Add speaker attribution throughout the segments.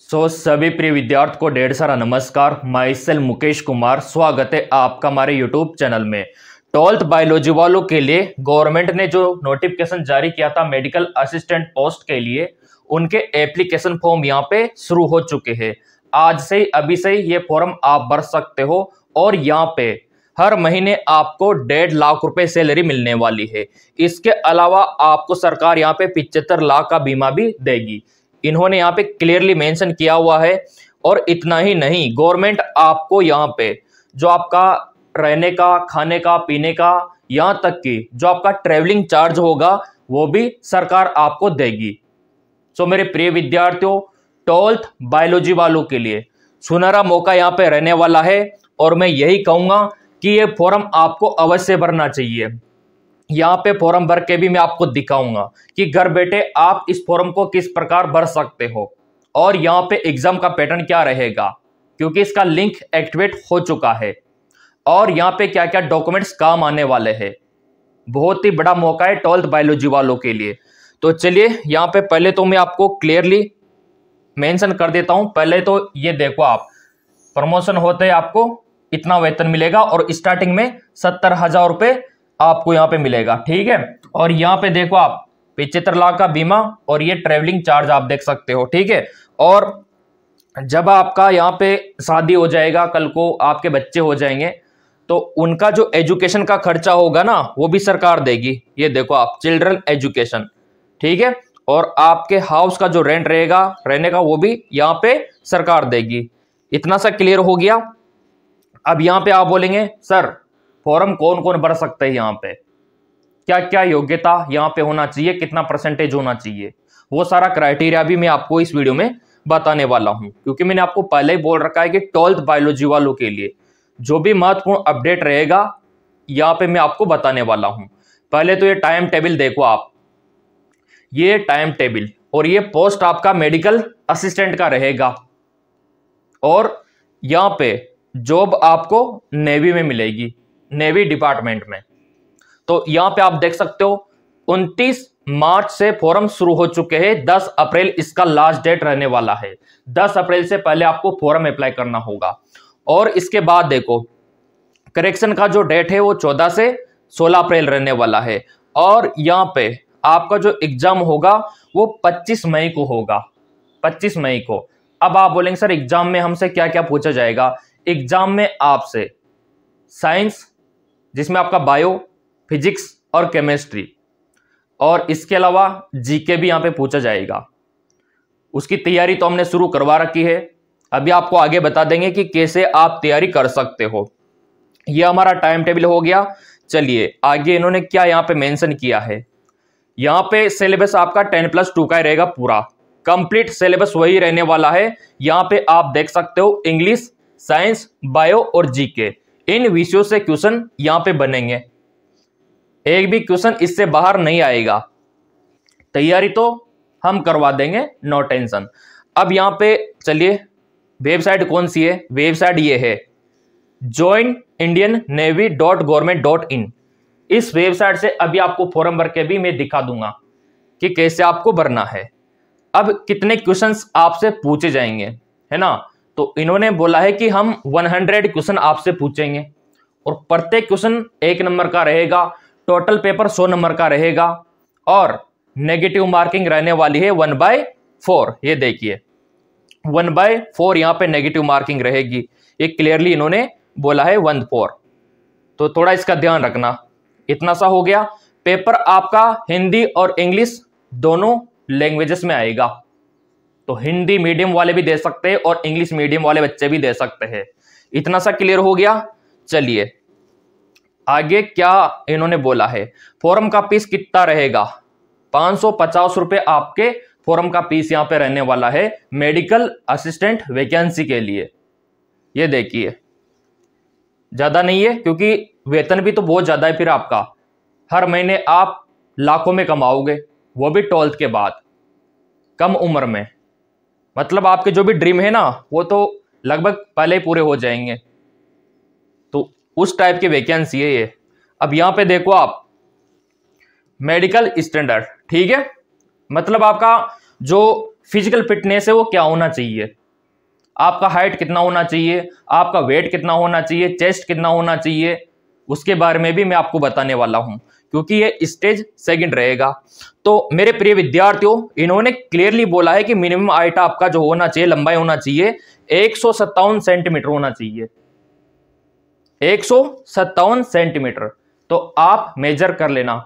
Speaker 1: सभी प्रिय विद्यार्थी को ढेर सारा नमस्कार। माई सेल्फ मुकेश कुमार, स्वागत है आपका हमारे यूट्यूब चैनल में। 12th बायोलॉजी वालों के लिए गवर्नमेंट ने जो नोटिफिकेशन जारी किया था मेडिकल असिस्टेंट पोस्ट के लिए, उनके एप्लीकेशन फॉर्म यहाँ पे शुरू हो चुके हैं। आज से अभी से ही ये फॉर्म आप भर सकते हो और यहाँ पे हर महीने आपको 1.5 लाख रुपए सैलरी मिलने वाली है। इसके अलावा आपको सरकार यहाँ पे 75 लाख का बीमा भी देगी। इन्होंने यहाँ पे क्लियरली मेंशन किया हुआ है। और इतना ही नहीं, गवर्नमेंट आपको यहाँ पे जो आपका रहने का, खाने का, पीने का, यहाँ तक कि जो आपका ट्रेवलिंग चार्ज होगा वो भी सरकार आपको देगी। सो मेरे प्रिय विद्यार्थियों, 12th बायोलॉजी वालों के लिए सुनहरा मौका यहाँ पे रहने वाला है और मैं यही कहूंगा कि ये फॉर्म आपको अवश्य भरना चाहिए। यहाँ पे फॉर्म भर के भी मैं आपको दिखाऊंगा कि घर बैठे आप इस फॉर्म को किस प्रकार भर सकते हो और यहाँ पे एग्जाम का पैटर्न क्या रहेगा, क्योंकि इसका लिंक एक्टिवेट हो चुका है और यहाँ पे क्या क्या डॉक्यूमेंट्स काम आने वाले हैं। बहुत ही बड़ा मौका है 12th बायोलॉजी वालों के लिए। तो चलिए यहाँ पे पहले तो मैं आपको क्लियरली मेंशन कर देता हूं। पहले तो ये देखो, आप प्रमोशन होते ही आपको इतना वेतन मिलेगा और स्टार्टिंग में 70,000 रुपए आपको यहाँ पे मिलेगा, ठीक है। और यहाँ पे देखो आप 75 लाख का बीमा और ये ट्रेवलिंग चार्ज आप देख सकते हो, ठीक है। और जब आपका यहाँ पे शादी हो जाएगा, कल को आपके बच्चे हो जाएंगे, तो उनका जो एजुकेशन का खर्चा होगा ना, वो भी सरकार देगी। ये देखो आप, चिल्ड्रन एजुकेशन, ठीक है। और आपके हाउस का जो रेंट रहेगा रहने का, वो भी यहाँ पे सरकार देगी। इतना सा क्लियर हो गया। अब यहाँ पे आप बोलेंगे सर फॉर्म कौन कौन भर सकते हैं, यहाँ पे क्या क्या योग्यता यहाँ पे होना चाहिए, कितना परसेंटेज होना चाहिए, वो सारा क्राइटेरिया भी मैं आपको इस वीडियो में बताने वाला हूं। क्योंकि मैंने आपको पहले ही बोल रखा है कि 12th बायोलॉजी वालों के लिए जो भी महत्वपूर्ण अपडेट रहेगा यहाँ पे मैं आपको बताने वाला हूं। पहले तो ये टाइम टेबल देखो आप, ये टाइम टेबल और ये पोस्ट आपका मेडिकल असिस्टेंट का रहेगा और यहाँ पे जॉब आपको नेवी में मिलेगी, नेवी डिपार्टमेंट में। तो यहां पे आप देख सकते हो 29 मार्च से फॉर्म शुरू हो चुके हैं। 10 अप्रैल इसका लास्ट डेट रहने वाला है। 10 अप्रैल से पहले आपको फॉर्म अप्लाई करना होगा। और इसके बाद देखो, करेक्शन का जो डेट है वो 14 से 16 अप्रैल रहने वाला है। और यहां पे आपका जो एग्जाम होगा वो 25 मई को होगा, 25 मई को। अब आप बोलेंगे सर एग्जाम में हमसे क्या क्या पूछा जाएगा। एग्जाम में आपसे साइंस, जिसमें आपका बायो, फिजिक्स और केमिस्ट्री, और इसके अलावा जीके भी यहां पे पूछा जाएगा। उसकी तैयारी तो हमने शुरू करवा रखी है, अभी आपको आगे बता देंगे कि कैसे आप तैयारी कर सकते हो। यह हमारा टाइम टेबल हो गया। चलिए आगे इन्होंने क्या यहां पे मेंशन किया है। यहां पे सिलेबस आपका 10+2 का रहेगा, पूरा कंप्लीट सिलेबस वही रहने वाला है। यहां पे आप देख सकते हो इंग्लिश, साइंस, बायो और जीके, इन विषयों से क्वेश्चन यहां पे बनेंगे। एक भी क्वेश्चन इससे बाहर नहीं आएगा। तैयारी तो हम करवा देंगे, नो टेंशन। अब यहां पे चलिए, वेबसाइट कौन सी है। वेबसाइट ये है joinindiannavy.government.in। इस वेबसाइट से अभी आपको फॉर्म भर के भी मैं दिखा दूंगा कि कैसे आपको भरना है। अब कितने क्वेश्चंस आपसे पूछे जाएंगे, है ना। तो इन्होंने बोला है कि हम 100 क्वेश्चन आपसे पूछेंगे और प्रत्येक क्वेश्चन 1 नंबर का रहेगा। टोटल पेपर 100 नंबर का रहेगा और नेगेटिव मार्किंग रहने वाली है 1/4। ये देखिए 1/4 यहाँ पे नेगेटिव मार्किंग रहेगी। ये क्लियरली इन्होंने बोला है 1/4, तो थोड़ा इसका ध्यान रखना। इतना सा हो गया। पेपर आपका हिंदी और इंग्लिश दोनों लैंग्वेजेस में आएगा। तो हिंदी मीडियम वाले भी दे सकते हैं और इंग्लिश मीडियम वाले बच्चे भी दे सकते हैं। इतना सा क्लियर हो गया। चलिए आगे क्या इन्होंने बोला है। फॉर्म का फीस कितना रहेगा, 550 रुपए आपके फॉर्म का फीस यहां पे रहने वाला है मेडिकल असिस्टेंट वैकेंसी के लिए। ये देखिए ज्यादा नहीं है, क्योंकि वेतन भी तो बहुत ज्यादा है। फिर आपका हर महीने आप लाखों में कमाओगे, वो भी 12th के बाद, कम उम्र में। मतलब आपके जो भी ड्रीम है ना, वो तो लगभग पहले ही पूरे हो जाएंगे। तो उस टाइप की वैकेंसी है ये। अब यहां पे देखो आप, मेडिकल स्टैंडर्ड, ठीक है। मतलब आपका जो फिजिकल फिटनेस है वो क्या होना चाहिए, आपका हाइट कितना होना चाहिए, आपका वेट कितना होना चाहिए, चेस्ट कितना होना चाहिए, उसके बारे में भी मैं आपको बताने वाला हूं, क्योंकि ये स्टेज सेकंड रहेगा। तो मेरे प्रिय विद्यार्थियों, इन्होंने क्लियरली बोला है कि मिनिमम हाइट आपका जो होना चाहिए, लंबाई होना चाहिए 157 सेंटीमीटर होना चाहिए, 157 सेंटीमीटर। तो आप मेजर कर लेना,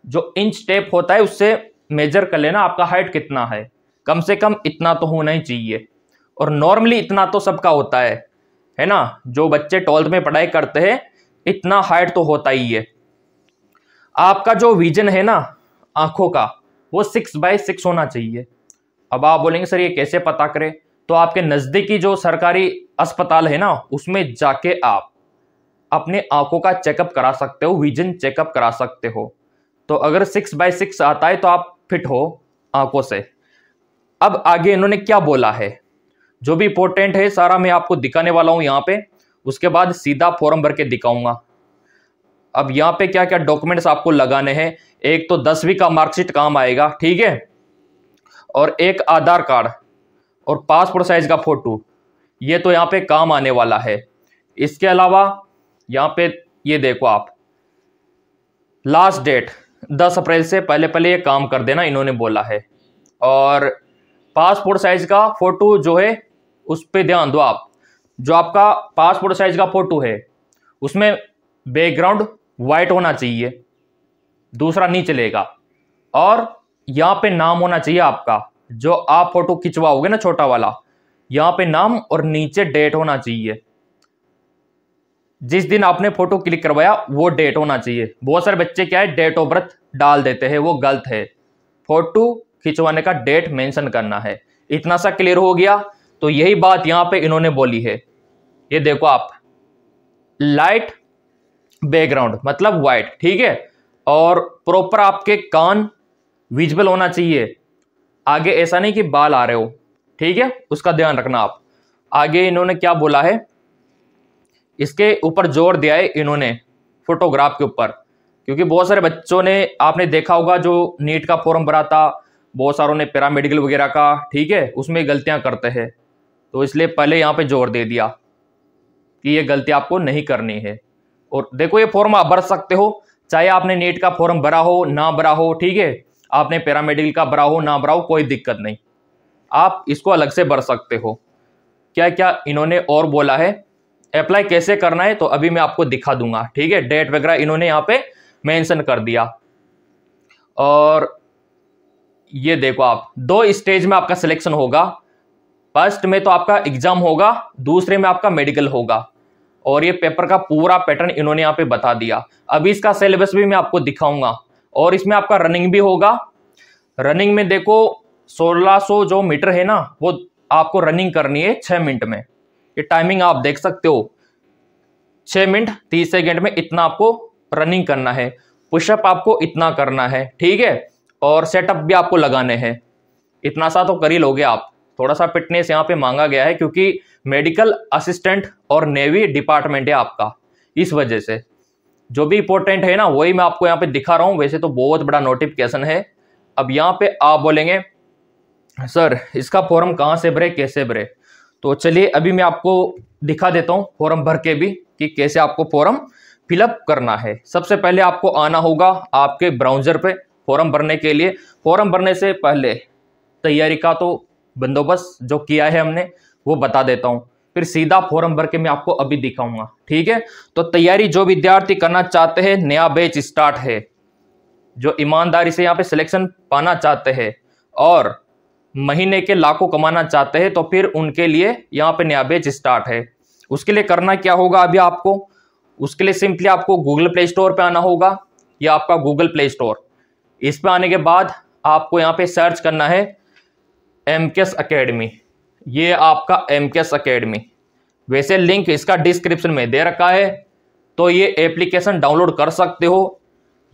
Speaker 1: जो इंच टेप होता है उससे मेजर कर लेना आपका हाइट कितना है, कम से कम इतना तो होना ही चाहिए। और नॉर्मली इतना तो सबका होता है ना, जो बच्चे 12th में पढ़ाई करते हैं इतना हाइट तो होता ही है। आपका जो विजन है ना आंखों का, वो 6/6 होना चाहिए। अब आप बोलेंगे सर ये कैसे पता करें, तो आपके नजदीकी जो सरकारी अस्पताल है ना उसमें जाके आप अपने आंखों का चेकअप करा सकते हो, विजन चेकअप करा सकते हो। तो अगर 6/6 आता है तो आप फिट हो आंखों से। अब आगे इन्होंने क्या बोला है, जो भी इंपॉर्टेंट है सारा मैं आपको दिखाने वाला हूं यहाँ पे, उसके बाद सीधा फॉर्म भर के दिखाऊंगा। अब यहाँ पे क्या क्या डॉक्यूमेंट्स आपको लगाने हैं, एक तो 10वीं का मार्कशीट काम आएगा, ठीक है, और एक आधार कार्ड और पासपोर्ट साइज का फोटो, ये तो यहाँ पे काम आने वाला है। इसके अलावा यहाँ पे ये देखो आप, लास्ट डेट 10 अप्रैल से पहले पहले ये काम कर देना इन्होंने बोला है। और पासपोर्ट साइज का फोटो जो है उस पर ध्यान दो आप, जो आपका पासपोर्ट साइज का फोटो है उसमें बैकग्राउंड वाइट होना चाहिए, दूसरा नहीं चलेगा। और यहाँ पे नाम होना चाहिए आपका, जो आप फोटो खिंचवाओगे ना छोटा वाला, यहाँ पे नाम और नीचे डेट होना चाहिए, जिस दिन आपने फोटो क्लिक करवाया वो डेट होना चाहिए। बहुत सारे बच्चे क्या है डेट ऑफ बर्थ डाल देते हैं, वो गलत है, फोटो खिंचवाने का डेट मेंशन करना है। इतना सा क्लियर हो गया। तो यही बात यहाँ पे इन्होंने बोली है, ये देखो आप, लाइट बैकग्राउंड मतलब व्हाइट, ठीक है, और प्रॉपर आपके कान विजिबल होना चाहिए, आगे ऐसा नहीं कि बाल आ रहे हो, ठीक है, उसका ध्यान रखना आप। आगे इन्होंने क्या बोला है, इसके ऊपर जोर दिया है इन्होंने फोटोग्राफ के ऊपर, क्योंकि बहुत सारे बच्चों ने आपने देखा होगा जो नीट का फॉर्म भरा था, बहुत सारों ने पैरामेडिकल वगैरह का, ठीक है, उसमें गलतियां करते हैं, तो इसलिए पहले यहाँ पे जोर दे दिया कि ये गलती आपको नहीं करनी है। और देखो ये फॉर्म आप भर सकते हो, चाहे आपने नीट का फॉर्म भरा हो ना भरा हो, ठीक है, आपने पैरामेडिकल का भरा हो ना भरा हो, कोई दिक्कत नहीं, आप इसको अलग से भर सकते हो। क्या क्या इन्होंने और बोला है, अप्लाई कैसे करना है तो अभी मैं आपको दिखा दूंगा, ठीक है, डेट वगैरह इन्होंने यहाँ पे मेंशन कर दिया। और ये देखो आप, 2 स्टेज में आपका सिलेक्शन होगा, फर्स्ट में तो आपका एग्जाम होगा, दूसरे में आपका मेडिकल होगा। और ये पेपर का पूरा पैटर्न इन्होंने यहाँ पे बता दिया। अभी इसका सिलेबस भी मैं आपको दिखाऊंगा। और इसमें आपका रनिंग भी होगा। रनिंग में देखो 1600 जो मीटर है ना, वो आपको रनिंग करनी है 6 मिनट में। ये टाइमिंग आप देख सकते हो, 6 मिनट 30 सेकेंड में इतना आपको रनिंग करना है। पुशअप आपको इतना करना है, ठीक है, और सेटअप भी आपको लगाने हैं। इतना सा तो कर ही लोगे आप। थोड़ा सा फिटनेस यहाँ पे मांगा गया है, क्योंकि मेडिकल असिस्टेंट और नेवी डिपार्टमेंट है आपका, इस वजह से जो भी इंपॉर्टेंट है ना वही मैं आपको यहाँ पे दिखा रहा हूँ। वैसे तो बहुत बड़ा नोटिफिकेशन है। अब यहाँ पे आप बोलेंगे सर इसका फॉर्म कहाँ से भरे, कैसे भरे, तो चलिए अभी मैं आपको दिखा देता हूँ फॉर्म भर के भी कि कैसे आपको फॉर्म फिलअप करना है। सबसे पहले आपको आना होगा आपके ब्राउज़र पे फॉर्म भरने के लिए। फॉर्म भरने से पहले तैयारी का तो बंदोबस्त जो किया है हमने वो बता देता हूँ, फिर सीधा फॉर्म भर के मैं आपको अभी दिखाऊंगा, ठीक है। तो तैयारी जो विद्यार्थी करना चाहते हैं, नया बैच स्टार्ट है, जो ईमानदारी से यहाँ पे सिलेक्शन पाना चाहते हैं और महीने के लाखों कमाना चाहते हैं, तो फिर उनके लिए यहाँ पे नया बैच स्टार्ट है। उसके लिए करना क्या होगा अभी आपको, उसके लिए सिंपली आपको गूगल प्ले स्टोर पे आना होगा, या आपका गूगल प्ले स्टोर। इस पे आने के बाद आपको यहाँ पे सर्च करना है एमकेएस अकेडमी। ये आपका एमकेएस अकेडमी, वैसे लिंक इसका डिस्क्रिप्शन में दे रखा है, तो ये एप्लीकेशन डाउनलोड कर सकते हो।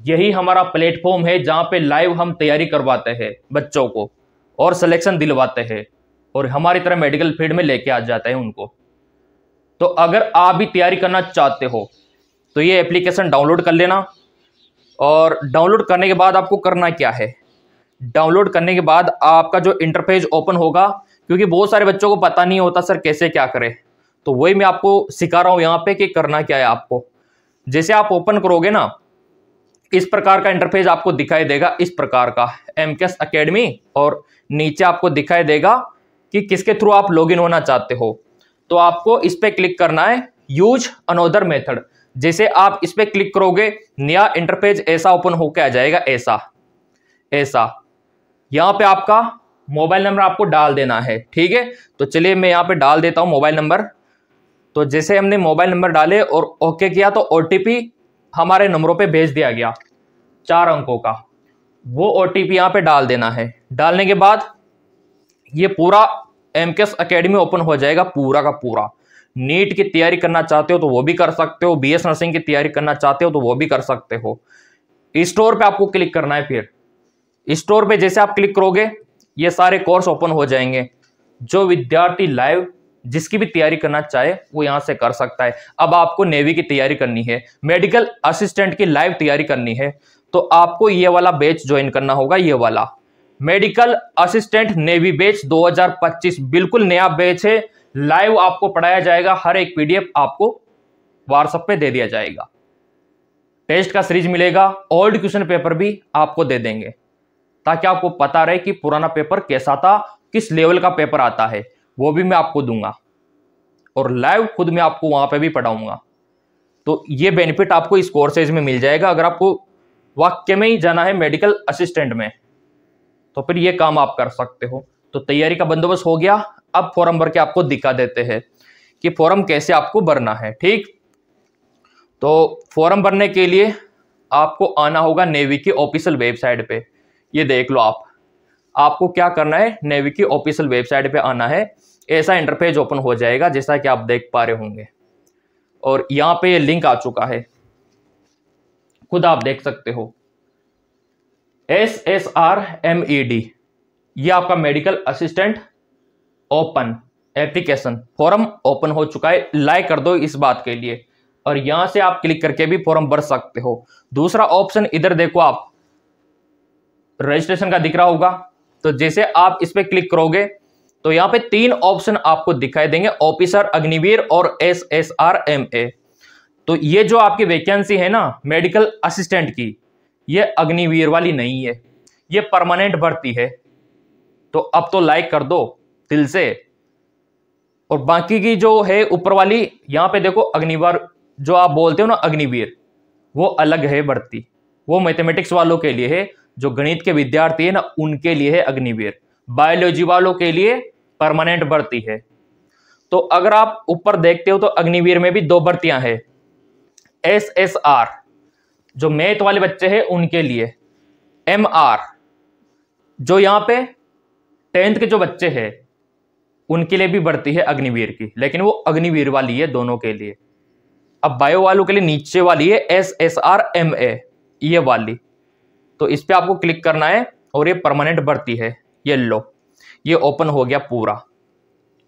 Speaker 1: यही हमारा प्लेटफॉर्म है जहाँ पे लाइव हम तैयारी करवाते हैं बच्चों को और सिलेक्शन दिलवाते हैं, और हमारी तरह मेडिकल फील्ड में लेके आ जाते हैं उनको। तो अगर आप भी तैयारी करना चाहते हो तो ये एप्लीकेशन डाउनलोड कर लेना। और डाउनलोड करने के बाद आपको करना क्या है, डाउनलोड करने के बाद आपका जो इंटरफेस ओपन होगा, क्योंकि बहुत सारे बच्चों को पता नहीं होता सर कैसे क्या करें, तो वही मैं आपको सिखा रहा हूं यहाँ पे कि करना क्या है आपको। जैसे आप ओपन करोगे ना, इस प्रकार का इंटरफेस आपको दिखाई देगा, इस प्रकार का एमकेएस एकेडमी, और नीचे आपको दिखाई देगा कि किसके थ्रू आप लॉगिन होना चाहते हो। तो आपको इस पे क्लिक करना है, यूज अनदर मेथड। जैसे आप इस पे क्लिक करोगे, नया इंटरफेस ऐसा ओपन होकर आ जाएगा, ऐसा ऐसा। यहां पे आपका मोबाइल नंबर आपको डाल देना है, ठीक है। तो चलिए मैं यहां पे डाल देता हूं मोबाइल नंबर। तो जैसे हमने मोबाइल नंबर डाले और ओके किया, तो ओटीपी हमारे नंबरों पे भेज दिया गया 4 अंकों का। वो ओटीपी यहां पे डाल देना है। डालने के बाद ये पूरा एमकेएस एकेडमी ओपन हो जाएगा, पूरा का पूरा। नीट की तैयारी करना चाहते हो तो वो भी कर सकते हो, बीएस नर्सिंग की तैयारी करना चाहते हो तो वो भी कर सकते हो। स्टोर पे आपको क्लिक करना है। फिर स्टोर पे जैसे आप क्लिक करोगे, ये सारे कोर्स ओपन हो जाएंगे। जो विद्यार्थी लाइव जिसकी भी तैयारी करना चाहे वो यहां से कर सकता है। अब आपको नेवी की तैयारी करनी है, मेडिकल असिस्टेंट की लाइव तैयारी करनी है, तो आपको ये वाला बैच ज्वाइन करना होगा। ये वाला मेडिकल असिस्टेंट नेवी बैच 2025 बिल्कुल नया बैच है। लाइव आपको पढ़ाया जाएगा, हर एक पीडीएफ आपको व्हाट्सएप पे दे दिया जाएगा। टेस्ट का सीरीज मिलेगा, ओल्ड क्वेश्चन पेपर भी आपको दे देंगे, ताकि आपको पता रहे कि पुराना पेपर कैसा था, किस लेवल का पेपर आता है, वो भी मैं आपको दूंगा। और लाइव खुद मैं आपको वहां पे भी पढ़ाऊंगा। तो ये बेनिफिट आपको इस कोर्सेज में मिल जाएगा। अगर आपको वाकई में ही जाना है मेडिकल असिस्टेंट में, तो फिर ये काम आप कर सकते हो। तो तैयारी का बंदोबस्त हो गया। अब फॉर्म भर के आपको दिखा देते हैं कि फॉर्म कैसे आपको भरना है, ठीक। तो फॉर्म भरने के लिए आपको आना होगा नेवी की ऑफिशियल वेबसाइट पे। ये देख लो आपको क्या करना है, नेवी की ऑफिशियल वेबसाइट पे आना है। ऐसा इंटरफेस ओपन हो जाएगा जैसा कि आप देख पा रहे होंगे, और यहां पे ये लिंक आ चुका है, खुद आप देख सकते हो। SSRMED, ये आपका medical assistant open application form open हो चुका है। लाइक कर दो इस बात के लिए, और यहां से आप क्लिक करके भी फॉर्म भर सकते हो। दूसरा ऑप्शन इधर देखो, आप रजिस्ट्रेशन का दिख रहा होगा। तो जैसे आप इस पे क्लिक करोगे, तो यहां पे 3 ऑप्शन आपको दिखाई देंगे, ऑफिसर, अग्निवीर और SSRMA। तो ये जो आपकी वैकेंसी है ना मेडिकल असिस्टेंट की, ये अग्निवीर वाली नहीं है, ये परमानेंट भर्ती है। तो अब तो लाइक कर दो दिल से। और बाकी की जो है ऊपर वाली, यहां पे देखो अग्निवीर, जो आप बोलते हो ना अग्निवीर, वो अलग है भर्ती, वो मैथमेटिक्स वालों के लिए है। जो गणित के विद्यार्थी है ना, उनके लिए है अग्निवीर। बायोलॉजी वालों के लिए परमानेंट भर्ती है। तो अगर आप ऊपर देखते हो तो अग्निवीर में भी 2 भर्तियां हैं। SSR जो मैथ वाले बच्चे हैं उनके लिए, MR जो यहां पे 10th के जो बच्चे हैं उनके लिए भी भर्ती है अग्निवीर की, लेकिन वो अग्निवीर वाली है दोनों के लिए। अब बायो वालों के लिए नीचे वाली है SSRMA, ये वाली। तो इस पे आपको क्लिक करना है, और ये परमानेंट भर्ती है। ये लो, ये ओपन हो गया पूरा।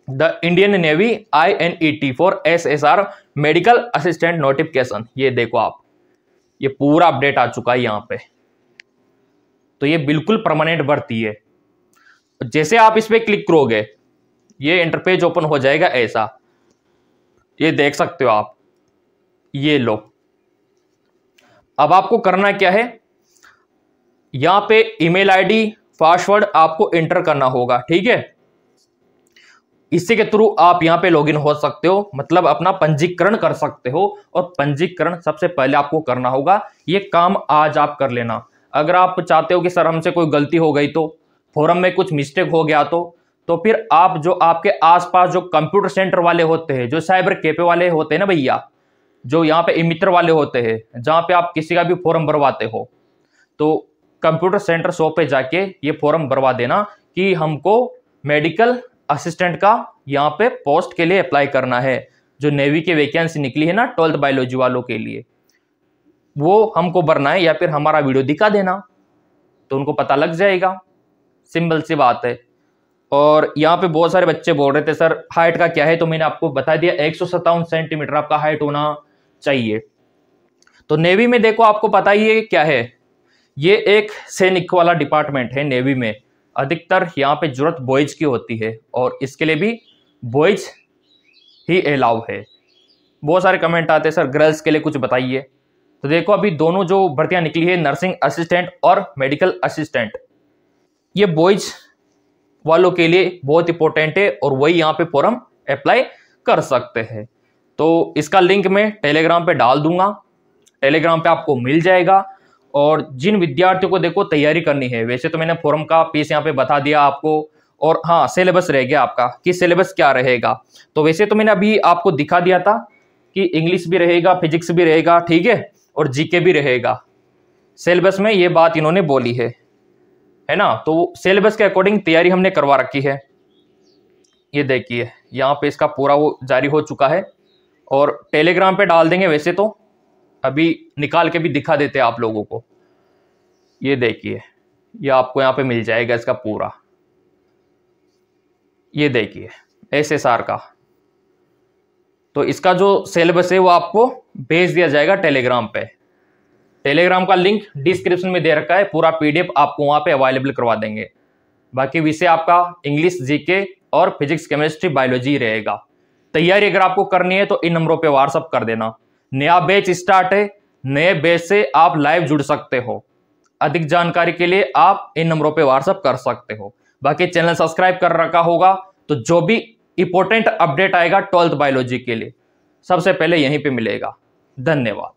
Speaker 1: The Indian navy INET for SSR medical assistant notification. ये देखो आप, ये पूरा अपडेट आ चुका है यहां पे। तो ये बिल्कुल परमानेंट भर्ती है। जैसे आप इस पे क्लिक करोगे, ये इंटरपेज ओपन हो जाएगा ऐसा, ये देख सकते हो आप। ये लो, अब आपको करना क्या है, यहां पे ईमेल आईडी, पासवर्ड आपको एंटर करना होगा, ठीक है। इसी के थ्रू आप यहां पे लॉगिन हो सकते हो, मतलब अपना पंजीकरण कर सकते हो। और पंजीकरण सबसे पहले आपको करना होगा, ये काम आज आप कर लेना। अगर आप चाहते हो कि सर हमसे कोई गलती हो गई, तो फॉर्म में कुछ मिस्टेक हो गया, तो फिर आप जो आपके आसपास जो कंप्यूटर सेंटर वाले होते हैं, जो साइबर कैफे वाले होते हैं ना भैया, जो यहाँ पे ई-मित्र वाले होते हैं, जहां पे आप किसी का भी फॉर्म भरवाते हो, तो कंप्यूटर सेंटर शॉप पे जाके ये फॉर्म भरवा देना कि हमको मेडिकल असिस्टेंट का यहाँ पे पोस्ट के लिए अप्लाई करना है। जो नेवी की वैकेंसी निकली है ना 12th बायोलॉजी वालों के लिए, वो हमको भरना है, या फिर हमारा वीडियो दिखा देना, तो उनको पता लग जाएगा। सिंपल सी बात है। और यहाँ पे बहुत सारे बच्चे बोल रहे थे सर हाइट का क्या है, तो मैंने आपको बता दिया 157 सेंटीमीटर आपका हाइट होना चाहिए। तो नेवी में देखो आपको पता ही है क्या है, ये एक सैनिक वाला डिपार्टमेंट है नेवी में। अधिकतर यहाँ पे जरूरत बॉयज की होती है और इसके लिए भी बॉयज ही अलाउ है। बहुत सारे कमेंट आते हैं सर गर्ल्स के लिए कुछ बताइए। तो देखो अभी दोनों जो भर्तियां निकली है नर्सिंग असिस्टेंट और मेडिकल असिस्टेंट, ये बॉयज वालों के लिए बहुत इंपॉर्टेंट है और वही यहाँ पे फॉर्म अप्लाई कर सकते हैं। तो इसका लिंक मैं टेलीग्राम पे डाल दूंगा, टेलीग्राम पे आपको मिल जाएगा। और जिन विद्यार्थियों को देखो तैयारी करनी है, वैसे तो मैंने फॉर्म का पीस यहाँ पे बता दिया आपको, और हाँ सिलेबस रह गया आपका कि सिलेबस क्या रहेगा। तो वैसे तो मैंने अभी आपको दिखा दिया था कि इंग्लिश भी रहेगा, फिजिक्स भी रहेगा, ठीक है, और जीके भी रहेगा। सिलेबस में ये बात इन्होंने बोली है ना। तो सिलेबस के अकॉर्डिंग तैयारी हमने करवा रखी है। ये देखिए यहाँ पे इसका पूरा वो जारी हो चुका है और टेलीग्राम पे डाल देंगे। वैसे तो अभी निकाल के भी दिखा देते हैं आप लोगों को। ये देखिए ये आपको यहाँ पे मिल जाएगा इसका पूरा। ये देखिए SSR का, तो इसका जो सिलेबस है वो आपको भेज दिया जाएगा टेलीग्राम पे। टेलीग्राम का लिंक डिस्क्रिप्शन में दे रखा है, पूरा PDF आपको वहां पे अवेलेबल करवा देंगे। बाकी विषय आपका इंग्लिश, जीके और फिजिक्स, केमिस्ट्री, बायोलॉजी रहेगा। तैयारी अगर आपको करनी है तो इन नंबरों पे व्हाट्सअप कर देना। नया बैच स्टार्ट है, नए बैच से आप लाइव जुड़ सकते हो। अधिक जानकारी के लिए आप इन नंबरों पे व्हाट्सअप कर सकते हो। बाकी चैनल सब्सक्राइब कर रखा होगा तो जो भी इंपॉर्टेंट अपडेट आएगा 12th बायोलॉजी के लिए सबसे पहले यहीं पे मिलेगा। धन्यवाद।